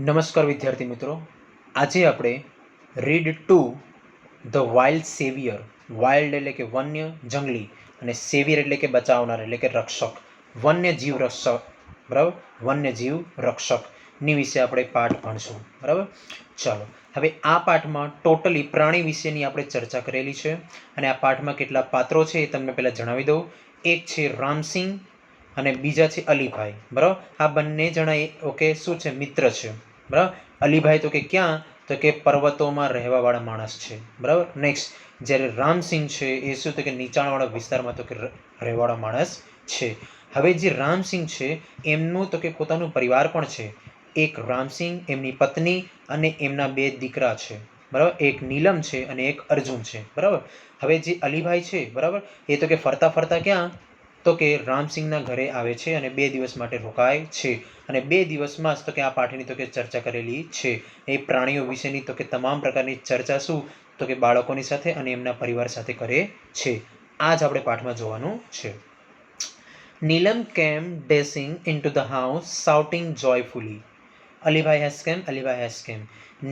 નમસ્કાર વિદ્યાર્થી મિત્રો, આજે આપણે read to the wild saviour. Wild એટલે કે વન્ય, જંગલી, અને સેવિયર એટલે કે બચાવનાર એટલે કે રક્ષક, વન્ય જીવ રક્ષક. બરાબર, વન્ય જીવ રક્ષકની વિશે આપણે પાઠ ભણશું. બરાબર, ચાલો હવે આ પાઠમાં ટોટલી પ્રાણી વિશેની આપણે ચર્ચા કરેલી છે અને આ પાઠમાં કેટલા પાત્રો છે એ તમને પહેલાં જણાવી દઉં. એક છે રામસિંહ અને બીજા છે અલીભાઈ. બરાબર, આ બંને જણા શું છે, મિત્ર છે. બરાબર, અલીભાઈ તો કે ક્યાં, તો કે પર્વતોમાં રહેવાવાળા માણસ છે. બરાબર, નેક્સ્ટ જ્યારે રામસિંહ છે એ શું તો કે નીચાણવાળા વિસ્તારમાં તો કે રહેવાવાળા માણસ છે. હવે જે રામસિંહ છે એમનું તો કે પોતાનું પરિવાર પણ છે. એક રામસિંહ, એમની પત્ની અને એમના બે દીકરા છે. બરાબર, એક નીલમ છે અને એક અર્જુન છે. બરાબર, હવે જે અલીભાઈ છે, બરાબર, એ તો કે ફરતા ફરતા ક્યાં, તો કે રામસિંહના ઘરે આવે છે અને 2 દિવસ માટે રોકાય છે. અને 2 દિવસમાં જ તો કે આ પાઠની તો કે ચર્ચા કરેલી છે. એ પ્રાણીઓ વિશેની તો કે તમામ પ્રકારની ચર્ચા શું તો કે બાળકોની સાથે અને એમના પરિવાર સાથે કરે છે. આ જ આપણે પાઠમાં જોવાનું છે. Neelam came dashing into the house shouting joyfully. Alibhai has came, Alibhai has કેમ.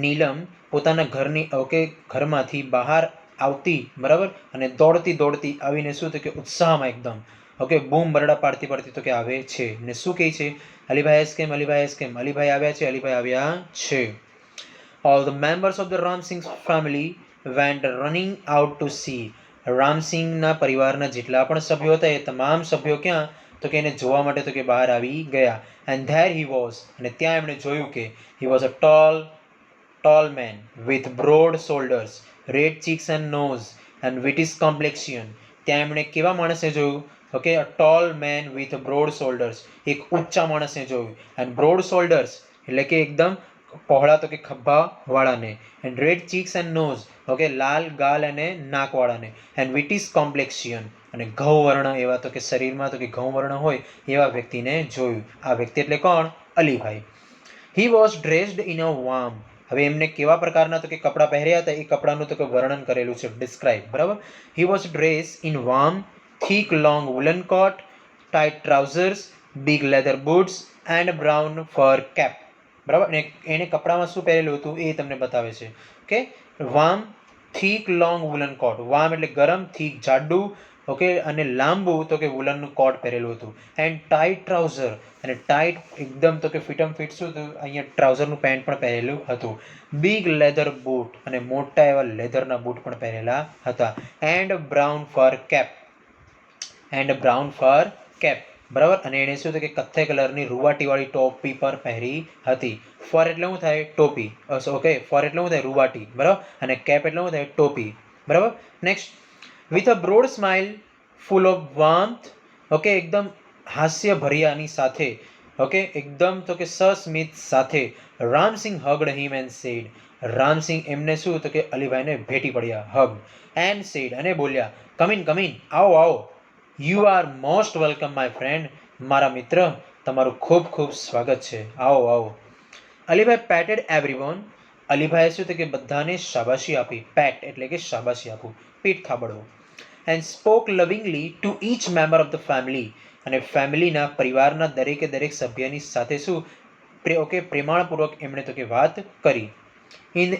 નીલમ પોતાના ઘરમાંથી બહાર આવતી, બરાબર, અને દોડતી દોડતી આવીને શું તો કે ઉત્સાહમાં એકદમ બૂમ બરડા પાડતી તો કે આવે છે ને શું કહે છે, Alibhai has came, Alibhai has came. Alibhai આવ્યા છે, અલીભાઈ આવ્યા છે. All the members of the Ramsingh family went running out to see. રામસિંહના પરિવારના જેટલા પણ સભ્યો હતા એ તમામ સભ્યો ક્યાં, તો કે એને જોવા માટે તો કે બહાર આવી ગયા. And there he was, અને ત્યાં એમણે જોયું કે he was a tall man with broad shoulders, red cheeks and nose and whitish complexion. ત્યાં એમણે કેવા માણસને જોયું, a tall man with broad shoulders, એક ઊંચા માણસને જોયું. and broad shoulders એટલે કે એકદમ પહોળા તો કે ખભા વાળાને. and red cheeks and nose, લાલ ગાલ અને નાક વાળાને. and whitish complexion, અને ઘઉંવર્ણ એવા તો કે શરીરમાં તો કે ઘઉંવર્ણ હોય એવા વ્યક્તિને જોયું. આ વ્યક્તિ એટલે કોણ, Alibhai. He was dressed in a warm. હવે એમને કેવા પ્રકારના તો કે કપડાં પહેર્યા હતા એ કપડાનું તો કે વર્ણન કરેલું છે, ડિસ્ક્રાઇબ. બરાબર, he was dressed in warm thick long woolen coat, tight trousers, big leather boots and brown fur cap. બરાબર, અને એને કપડામાં શું પહેરેલું હતું એ તમને બતાવે છે. વાર્મ થીક લોંગ વુલન કોટ. વાર્મ એટલે ગરમ, થીક જાડું, અને લાંબુ તો કે વુલનનું કોટ પહેરેલું હતું. એન્ડ ટાઈટ ટ્રાઉઝર, અને ટાઈટ એકદમ તો કે ફિટમ ફિટ શું હતું, અહીંયા ટ્રાઉઝરનું પેન્ટ પણ પહેરેલું હતું. બિગ લેધર બૂટ, અને મોટા એવા લેધરના બૂટ પણ પહેરેલા હતા. એન્ડ બ્રાઉન ફર કેપ, બરાબર, અને એને શું કે કથ્થઈ કલરની રૂવાટીવાળી ટોપી પર પહેરી હતી. ફર એટલે શું થાય, ટોપી. ફર એટલે શું થાય, રૂવાટી. બરાબર, અને કેપ એટલે શું થાય, ટોપી. બરાબર, next with a broad smile full of warmth, એકદમ હાસ્ય ભર્યાની સાથે, એકદમ તો કે સસ્મિત સાથે. Ramsingh hugged him and said. Ramsingh એમને શું તો કે અલીભાઈને ભેટી પડ્યા, હગ. એન્ડ સેડ, અને બોલ્યા, કમ ઇન, આવો આવો. You are most welcome my friend. મારા મિત્ર, તમારું ખૂબ ખૂબ સ્વાગત છે, આવો આવો. અલીભાઈ પેટેડ એવરીવન. અલીભાઈએ શું કે બધાને શાબાશી આપી. પેટ એટલે કે શાબાશી આપવું, પીઠ થાબડવું. And spoke lovingly to each member of the family. અને ફેમિલીના પરિવારના દરેકે દરેક સભ્યની સાથે શું પ્રેમાળપૂર્વક એમણે તો કે વાત કરી. In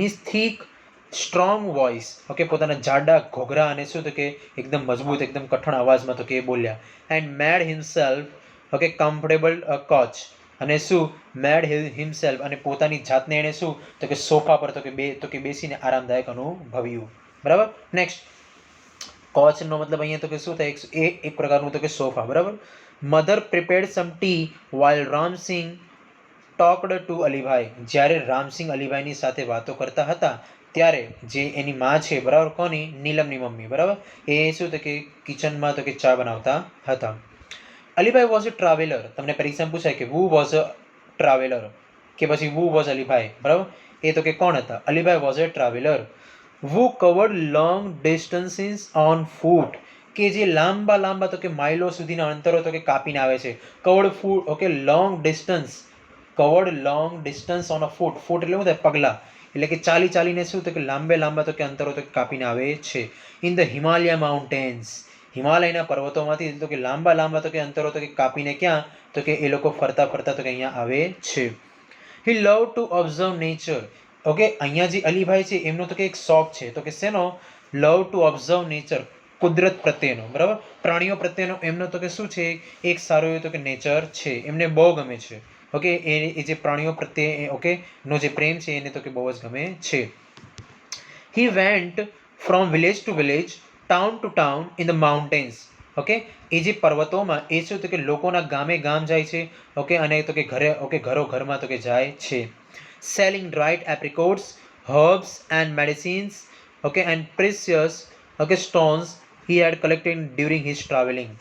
his thick strong voice, પોતાના જાડા ઘોઘરા અને શું તો કે એકદમ મજબૂત, એકદમ કઠણ અવાજમાં તો કે બોલ્યા. And made himself comfortable coach, અને શું મેડ હિમસેલ્ફ, અને પોતાની જાતને એણે શું તો કે સોફા પર તો કે બેસીને આરામદાયક અનુભવ્યું. બરાબર, નેક્સ્ટ કોચનો મતલબ અહીંયા તો કે શું થાય, એક પ્રકારનું તો કે સોફા. બરાબર, mother prepared some tea while Ramsingh talked to Alibhai. જ્યારે રામસિંહ અલીભાઈની સાથે વાતો કરતા હતા ત્યારે જે એની માં છે, બરાબર, કોની, નીલમની મમ્મી, બરાબર, એ શું તો કે કિચનમાં તો કે ચા બનાવતા હતા. Alibhai was a traveller. તમને પરીક્ષામાં પૂછાય કે વુ વોઝ અ ટ્રાવેલર કે પછી વુ વોઝ અલીભાઈ. બરાબર, એ તો કે કોણ હતા, Alibhai was a traveller who covered long distances on foot. કે જે લાંબા લાંબા તો કે માઇલો સુધીના અંતરો તો કે કાપીને આવે છે. લોંગ ડિસ્ટન્સ ઓન અ ફૂટ. ફૂટ એટલે શું થાય, પગલા. એટલે કે ચાલીને શું તો કે લાંબા તો કે અંતરો તો કાપીને આવે છે. In the Himalaya mountains. હિમાલયના પર્વતોમાંથી તો કે લાંબા તો કે અંતરો તો કે કાપીને ક્યાં તો કે એ લોકો ફરતા તો કે અહીંયા આવે છે. He love to observe nature. Okay, અહીંયા જે અલીભાઈ છે એમનો તો કે એક શોખ છે, તો કે શેનો? લવ ટુ ઓબ્ઝર્વ નેચર, કુદરત પ્રત્યેનો, બરાબર, પ્રાણીઓ પ્રત્યેનો એમનો તો કે શું છે? એક સારું એવું તો કે નેચર છે, એમને બહુ ગમે છે. ઓકે, એ જે પ્રાણીઓ પ્રત્યે ઓકે નો જે પ્રેમ છે એને તો કે બહુ જ ગમે છે. He went from village to village, town to town in the mountains. Okay, એ જે પર્વતોમાં એ શું તો કે લોકોના ગામે ગામ જાય છે. ઓકે, અને તો કે ઘરે ઓકે ઘરો ઘરમાં તો કે જાય છે. Selling dried apricots, herbs and medicines, okay, and precious okay stones he had collected during his travelling.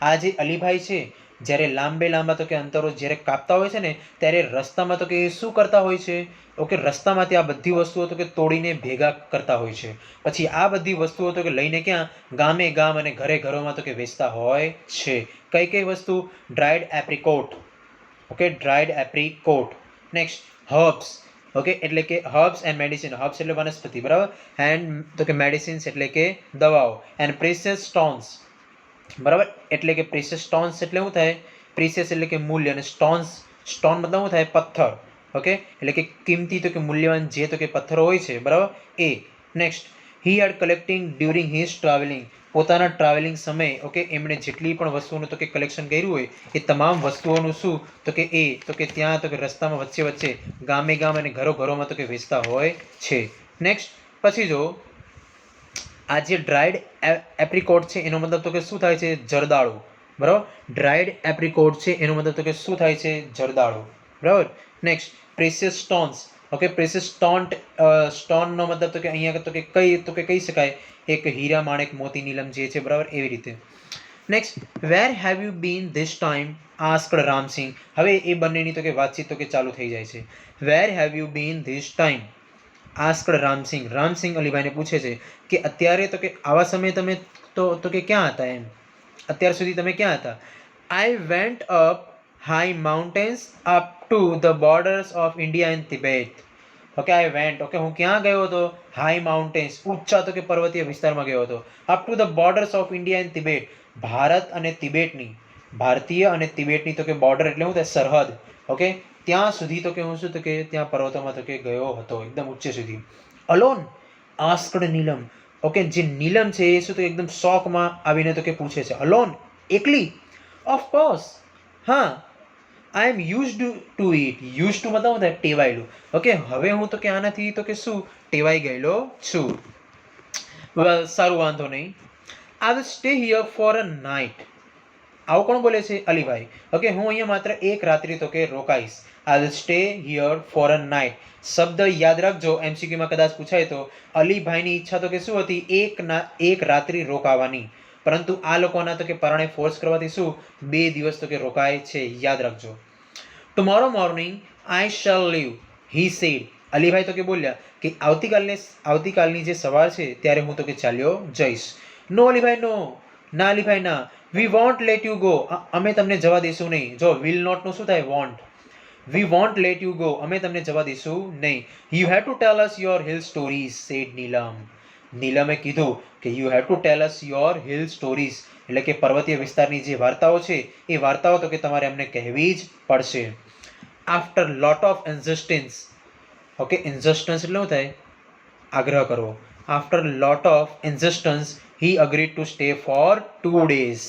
આ જે અલીભાઈ છે જ્યારે લાંબા તો કે અંતરો જ્યારે કાપતા હોય છે ને ત્યારે રસ્તામાં તો કે એ શું કરતા હોય છે? ઓકે, રસ્તામાંથી આ બધી વસ્તુઓ તો કે તોડીને ભેગા કરતા હોય છે. પછી આ બધી વસ્તુઓ તો કે લઈને ક્યાં? ગામે ગામ અને ઘરે ઘરોમાં તો કે વેચતા હોય છે. કઈ કઈ વસ્તુ? Dried apricot, okay, dried apricot. Next herbs, okay, એટલે કે હર્બ્સ એન્ડ મેડિસિન, હર્બ્સ એટલે વનસ્પતિ, બરાબર, એન્ડ તો કે મેડિસિન્સ એટલે કે દવાઓ, એન્ડ પ્રેશિયસ સ્ટોન્સ, બરાબર, એટલે કે પ્રેશિયસ સ્ટોન્સ એટલે શું થાય? પ્રેશિયસ એટલે કે મૂલ્ય, અને સ્ટોન મતલબ શું થાય? પથ્થર. ઓકે, એટલે કે કિંમતી તો કે મૂલ્યવાન જે તો કે પથ્થરો હોય છે, બરાબર, એ. Next he had collecting during his travelling, પોતાના ટ્રાવેલિંગ સમયે ઓકે એમણે જેટલી પણ વસ્તુઓનું તો કે કલેક્શન કર્યું હોય એ તમામ વસ્તુઓનું શું તો કે એ તો કે ત્યાં તો કે રસ્તામાં વચ્ચે વચ્ચે ગામે ગામ અને ઘરો ઘરોમાં તો કે વેચતા હોય છે. નેક્સ્ટ પછી જો આ જે ડ્રાઈડ એપ્રિકોટ છે એનો મતલબ તો કે શું થાય છે? જરદાળુ, બરાબર, ડ્રાઈડ એપ્રિકોટ છે એનો મતલબ તો કે શું થાય છે? જરદાળુ, બરાબર. Next precious stones, okay, precious સ્ટોનનો મતલબ તો કે અહીંયા તો કે કહી શકાય એક હીરા માણેક મોતી નીલમ જે છે, બરાબર, એવી રીતે. Next where have you been this time asked Ramsingh. હવે એ બંનેની તો કે વાતચીત તો કે ચાલુ થઈ જાય છે. Where have you been this time asked Ramsingh. Ramsingh અલીભાઈને પૂછે છે કે અત્યારે તો કે આવા સમયે તમે તો કે ક્યાં હતા એમ, અત્યાર સુધી તમે ક્યાં હતા? I went up high mountains up to the borders of India and Tibet. Okay, I went, okay, હું ક્યાં ગયો હતો? હાઈ માઉન્ટેન્સ, ઊંચા તો કે પર્વતીય વિસ્તારમાં ગયો હતો. Up to the borders of India and Tibet, Bharat અને તિબેટની, ભારતીય અને તિબેટની તો કે બોર્ડર એટલે શું થાય? સરહદ. ઓકે, ત્યાં સુધી તો કે હું શું તો કે ત્યાં પર્વતોમાં તો કે ગયો હતો, એકદમ ઊંચે સુધી. અલોન આસ્કડ નીલમ. ઓકે, જે નીલમ છે એ શું તો એકદમ શોકમાં આવીને તો કે પૂછે છે, અલોન, એકલી? ઓફકોર્સ, હા. I am used to it. Use to મતલબ થાય ટેવાયેલું. ઓકે, હવે હું તો કે આનાથી તો કે શું ટેવાઈ ગયેલો છું. વેલ, સારું, વાંધો નહીં. આઈ will stay here for a night. આવું કોણ બોલે છે? અલીભાઈ. ઓકે, હું અહીંયા માત્ર એક રાત્રિ તો કે રોકાઈશ. I will stay here for a night. શબ્દ યાદ રાખજો, એમસીક્યુમાં કદાચ પૂછાય તો. અલીભાઈની ઈચ્છા તો કે શું હતી? એક રાત્રિ રોકાવાની, પરંતુ આ લોકોના તો કે પરાણે ફોર્સ કરવાથી શું 2 દિવસ તો કે રોકાય છે, યાદ રાખજો. Tomorrow morning I shall leave, he said. Alibhai તો કે બોલ્યા કે આવતીકાલની જે સવાર છે ત્યારે હું તો કે ચાલ્યો જઈશ. નો અલીભાઈ, નો. ના અલીભાઈ, ના. We won't let you go. અમે તમને જવા દઈશું નહીં. જો વિલ નોટનું શું થાય? Won't. We won't let you go. અમે તમને જવા દઈશું નહીં. You have to tell us your hill stories, said Neelam. નીલમે કીધું કે you have to tell us your hill stories, એટલે કે પર્વતીય વિસ્તારની જે વાર્તાઓ છે એ વાર્તાઓ તો કે તમારે અમને કહેવી જ પડશે. After lot of insistence, okay, insistence એટલે શું થાય? આગ્રહ કરવો. After lot of insistence he agreed to stay for 2 days.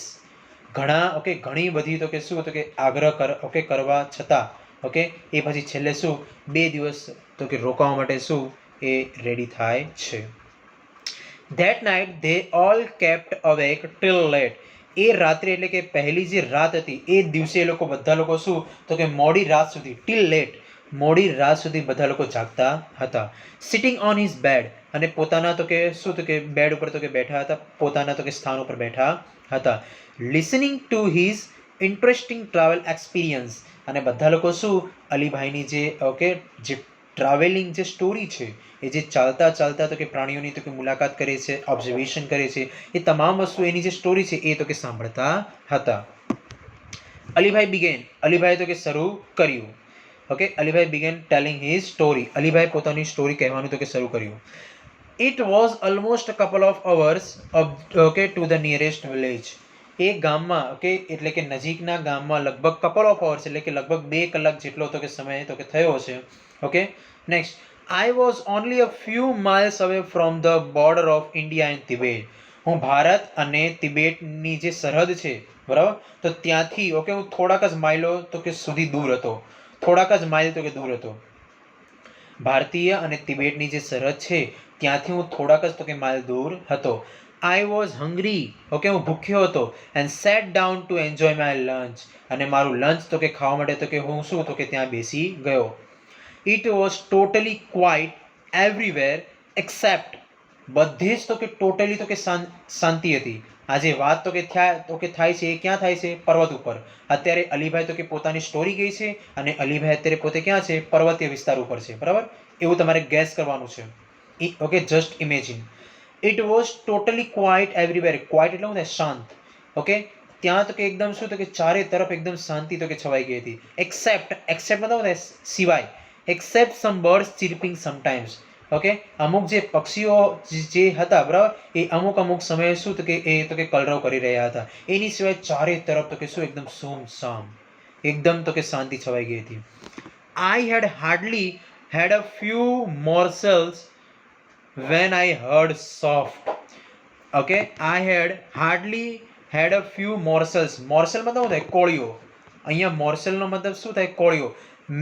ઘણી બધી તો કે શું તો કે કરવા છતાં ઓકે એ પછી છેલ્લે શું 2 દિવસ તો કે રોકાવા માટે શું એ રેડી થાય છે. That night they all kept awake till late. એ રાત્રે એટલે કે પહેલી જે રાત હતી એ દિવસે એ લોકો બધા લોકો શું તો કે મોડી રાત સુધી, ટિલ લેટ, મોડી રાત સુધી બધા લોકો જાગતા હતા. સિટિંગ ઓન હિઝ બેડ, અને પોતાના તો કે શું તો કે બેડ ઉપર તો કે બેઠા હતા, પોતાના તો કે સ્થાન ઉપર બેઠા હતા. Listening to his interesting travel experience, અને બધા લોકો શું અલીભાઈની જે ઓકે જે ટ્રાવેલિંગ જે સ્ટોરી છે એ જે ચાલતા ચાલતા તો કે પ્રાણીઓની તો કે મુલાકાત કરે છે, ઓબ્ઝર્વેશન કરે છે, એ તમામ વસ્તુ એની જે સ્ટોરી છે એ તો કે સાંભળતા હતા. અલીભાઈ તો કે શરૂ કર્યું. Okay, Alibhai began telling his story. Alibhai પોતાની સ્ટોરી કહેવાનું તો કે શરૂ કર્યું. It was almost a couple of hours okay to the nearest village. એ ગામમાં ઓકે એટલે કે નજીકના ગામમાં લગભગ કપલ ઓફ અવર્સ એટલે કે લગભગ 2 કલાક જેટલો તો કે સમય તો કે થયો હશે. Okay next, I was only a few miles away from the border of India and Tibet. હું ભારત અને તિબેટની જે સરહદ છે બરાબર, તો ત્યાંથી ઓકે હું થોડાક જ માઇલો તો કે સુધી દૂર હતો, થોડાક જ માઇલ તો કે દૂર હતો. ભારતીય અને તિબેટની જે સરહદ છે ત્યાંથી હું થોડાક જ તો કે માઇલ દૂર હતો. આઈ વોઝ હંગ્રી, ઓકે હું ભૂખ્યો હતો. And set down to enjoy my lunch, અને મારું લંચ તો કે ખાવા માટે તો કે હું શું તો કે ત્યાં બેસી ગયો. It was totally quite everywhere accept, બધે જ તો કે ટોટલી તો કે શાંતિ હતી. આ જે વાત તો કે થાય છે એ ક્યાં થાય છે? પર્વત ઉપર. અત્યારે અલીભાઈ તો કે પોતાની સ્ટોરી કહી છે અને અલીભાઈ અત્યારે પોતે ક્યાં છે? પર્વતીય વિસ્તાર ઉપર છે. બરાબર, એવું તમારે ગેસ કરવાનું છે. Okay just imagine. It was totally quite everywhere. Quite એટલે શું થાય? શાંત. ઓકે ત્યાં તો કે એકદમ શું તો કે ચારે તરફ એકદમ શાંતિ તો કે છવાઈ ગઈ હતી. એક્સેપ્ટ મતલબ થાય સિવાય. એક્સેપ્ટ સમ બર્ડ્સ ચીર્પિંગ સમટાઈમ્સ. ઓકે અમુક જે પક્ષીઓ જે હતા બરાબર, એ અમુક સમયે શું તો કે એ તો કે કલરવ કરી રહ્યા હતા. એની સિવાય ચારે તરફ તો કે શું એકદમ સુમસામ, એકદમ તો કે શાંતિ છવાઈ ગઈ હતી. I had hardly had a few morsels when I heard soft. Okay, I had hardly had a few morsels. Morsel મતલબ શું થાય? કોળિયો. અહીંયા મોર્સેલનો મતલબ શું થાય? કોળિયો.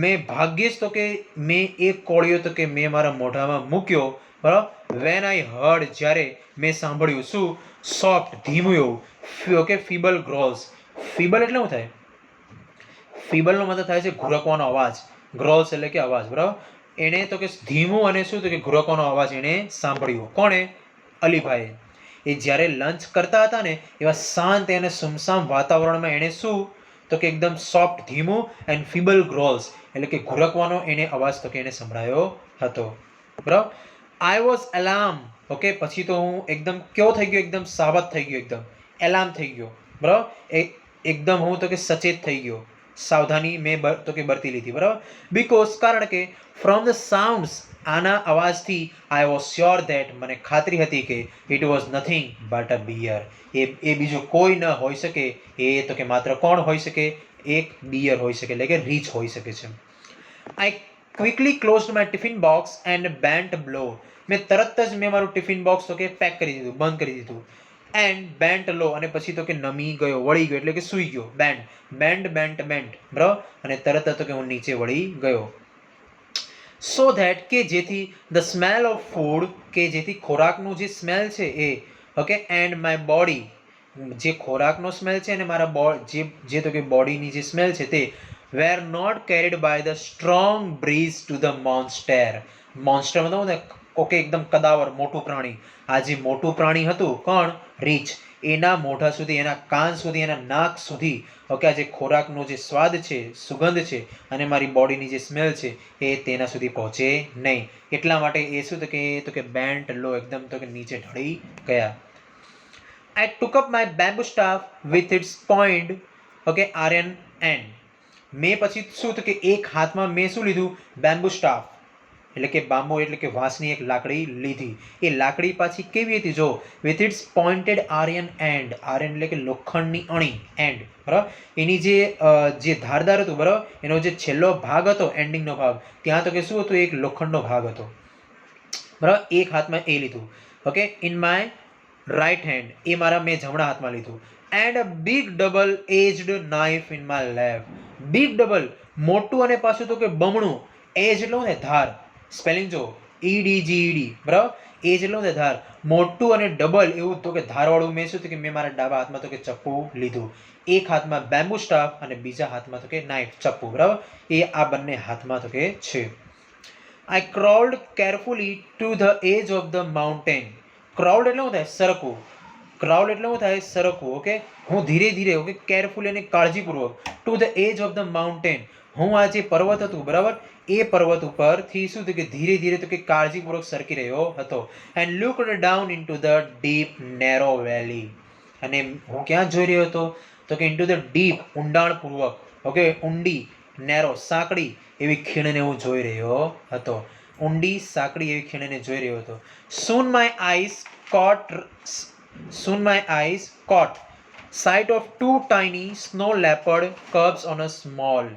મેં ભાગ્યે જ તો કે મેં એક કોળિયો તો કે મેં મારા મોઢામાં મૂક્યો બરાબર. વેન આઈ હર્ડ, જ્યારે મેં સાંભળ્યું શું? સોફ્ટ, ધીમું એવું. ઓકે ફીબલ ગ્રોલ્સ. ફીબલ એટલે શું થાય? ફીબલનો મતલબ થાય છે ઘુરકવાનો અવાજ. ગ્રોલ્સ એટલે કે અવાજ બરાબર. એણે તો કે ધીમું અને શું તો કે ઘુરકવાનો અવાજ એણે સાંભળ્યો. કોણે? અલીભાઈએ. એ જ્યારે લંચ કરતા હતા ને એવા શાંત અને સુમસામ વાતાવરણમાં એણે શું તો કે એકદમ સોફ્ટ, ધીમું એન્ડ ફીબલ ગ્રોલ્સ એટલે કે ઘુરકવાનો એને અવાજ તો કે એને સંભળાયો હતો. બરાબર. I was alarm. ઓકે પછી તો હું એકદમ કેવો થઈ ગયો? એકદમ સાવધ થઈ ગયો, એકદમ એલાર્મ થઈ ગયો. બરાબર, એકદમ હું તો કે સચેત થઈ ગયો. સાવધાની મેં તો કે બરતી લીધી. બરાબર, બીકોઝ કારણ કે ફ્રોમ ધ સાઉન્ડ્સ, આના અવાજથી આઈ વોઝ શ્યોર ધેટ, મને ખાતરી હતી કે it was nothing but a bear. એ બીજું કોઈ ન હોઈ શકે. એ તો કે માત્ર કોણ હોઈ શકે? એક બિયર હોઈ શકે, એટલે કે રીંછ હોઈ શકે છે. I quickly closed my tiffin box and bent low. મેં તરત જ મારું ટિફિન બોક્સ તો કે પેક કરી દીધું, બંધ કરી દીધું. એન્ડ બેન્ટ લો અને પછી તો કે નમી ગયો, વળી ગયો એટલે કે સૂઈ ગયો. બેન્ટ બરાબર, અને તરત જ તો કે હું નીચે વળી ગયો. સો ધેટ કે જેથી ધ સ્મેલ ઓફ ફૂડ, કે જેથી ખોરાકનું જે સ્મેલ છે એ ઓકે એન્ડ માય બોડી, જે ખોરાકનો સ્મેલ છે અને મારા જે તો કે બોડીની જે સ્મેલ છે તે were not carried by the strong breeze to the monster. Monster મતલબ ઓકે એકદમ કદાવર મોટું પ્રાણી. આ જે મોટું પ્રાણી હતું કોણ? રીંછ. એના મોઢા સુધી, એના કાન સુધી, એના નાક સુધી ઓકે આ જે ખોરાકનો જે સ્વાદ છે, સુગંધ છે અને મારી બોડીની જે સ્મેલ છે એ તેના સુધી પહોંચે નહીં. એટલા માટે એ શું તો કે બેન્ટ લો, એકદમ તો કે નીચે ઢળી ગયા. I took up my bamboo staff with its point, okay, iron end. મેં પછી શું તો કે એક હાથમાં મેં શું લીધું? બેમ્બુ સ્ટાફ એટલે કે બાંબુ એટલે કે વાંસની એક લાકડી લીધી. એ લાકડી પાછી કેવી હતી? જો with its pointed iron end. Iron એટલે કે લોખંડની અણી, એન્ડ બરાબર. એની જે ધારદાર હતું બરાબર, એનો જે છેલ્લો ભાગ હતો, એન્ડિંગનો ભાગ, ત્યાં તો કે શું હતું? એક લોખંડનો ભાગ હતો. બરાબર, એક હાથમાં એ લીધું. Okay in my right hand, એ મેં જમણા હાથમાં લીધું. And a big double edged knife in my left. Big double, મોટું અને પાછું તો કે બમણું. એજ એટલે ને ધાર. સ્પેલિંગ જો EDGED બરાબર. એજ એટલે ધાર. મોટું અને ડબલ એવું તો કે ધારવાળું મેં શું કે મેં મારા ડાબા હાથમાં તો કે ચપ્પુ લીધું. એક હાથમાં બેમ્બુ સ્ટાફ અને બીજા હાથમાં તો કે નાઇફ, ચપ્પુ બરાબર. એ આ બંને હાથમાં તો કે છે. I crawled carefully to the edge of the mountain. Crawled એટલે શું થાય? સરકવું. ક્રાઉડ એટલે શું થાય? સરકવું. ઓકે હું ધીરે ધીરે ઓકે કેરફુલી અને કાળજીપૂર્વક to the edge of the mountain, હું આ જે પર્વત હતું બરાબર એ પર્વત ઉપરથી શું થયું કે ધીરે ધીરે તો કે કાળજીપૂર્વક સરકી રહ્યો હતો. And looked down into the deep narrow valley. અને હું ક્યાં જોઈ રહ્યો હતો? તો કે ઇન્ટુ ધ ડીપ, ઊંડાણપૂર્વક ઓકે ઊંડી, નેરો સાંકડી એવી ખીણને હું જોઈ રહ્યો હતો. ઊંડી સાંકડી એવી ખીણને જોઈ રહ્યો હતો. Soon my eyes caught sight of two tiny snow leopard cubs on a small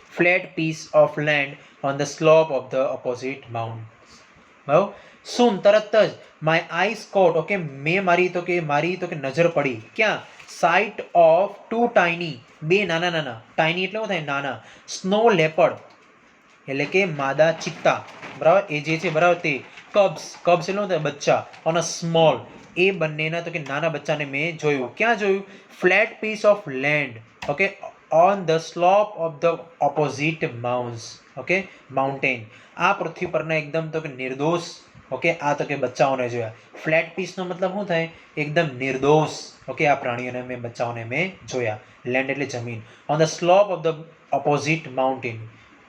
flat piece of land on the slope of the opposite mountain. બરાબર soon તરત જ my eyes caught ઓકે મારી તો કે નજર પડી ક્યાં sight of two tiny બે નાના tiny એટલે શું થાય નાના snow leopard એટલે કે માદા ચિત્તા બરાબર એ જે છે બરાબર તે કબ્સ એટલે શું થાય બચ્ચા on a small એ બંનેના તો કે નાના બચ્ચાને મેં જોયું ક્યાં જોયું flat piece of land okay on the slope of the opposite mountains okay mountain આ પૃથ્વી પરના એકદમ તો કે નિર્દોષ ઓકે આ તો કે બચ્ચાઓને જોયા ફ્લેટ પીસનો મતલબ શું થાય એકદમ નિર્દોષ ઓકે આ પ્રાણીઓને મેં બચ્ચાઓને મેં જોયા લેન્ડ એટલે જમીન on the slope of the opposite mountain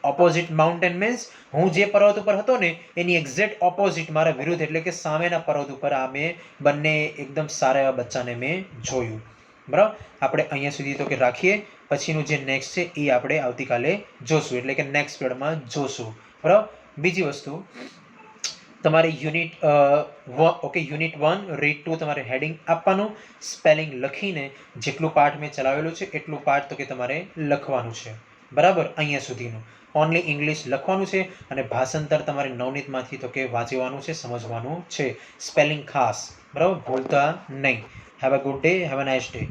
opposite mountain means હું જે પર્વત ઉપર હતો ને એની એક્ઝેક્ટ ઓપોઝિટ મારા વિરુદ્ધ એટલે કે સામેના પર્વત ઉપર આ મેં બંને એકદમ સારા એવા બચ્ચાને મેં જોયું બરાબર આપણે અહીંયા સુધી તો કે રાખીએ પછીનું જે નેક્સ્ટ છે એ આપણે આવતીકાલે જોશું એટલે કે નેક્સ્ટ પીરિયડમાં જોશું બરાબર બીજી વસ્તુ તમારે યુનિટ યુનિટ 1 રીડ 2 તમારે હેડિંગ આપવાનું સ્પેલિંગ લખીને જેટલું પાઠ મેં ચલાવેલું છે એટલું પાઠ તો કે તમારે લખવાનું છે બરાબર અહીંયા સુધીનું ઓનલી ઇંગ્લિશ લખવાનું છે અને ભાષાંતર તમારે નવનીતમાંથી તો કે વાંચવાનું છે સમજવાનું છે સ્પેલિંગ ખાસ બરાબર ભૂલતા નહીં have a good day have a nice day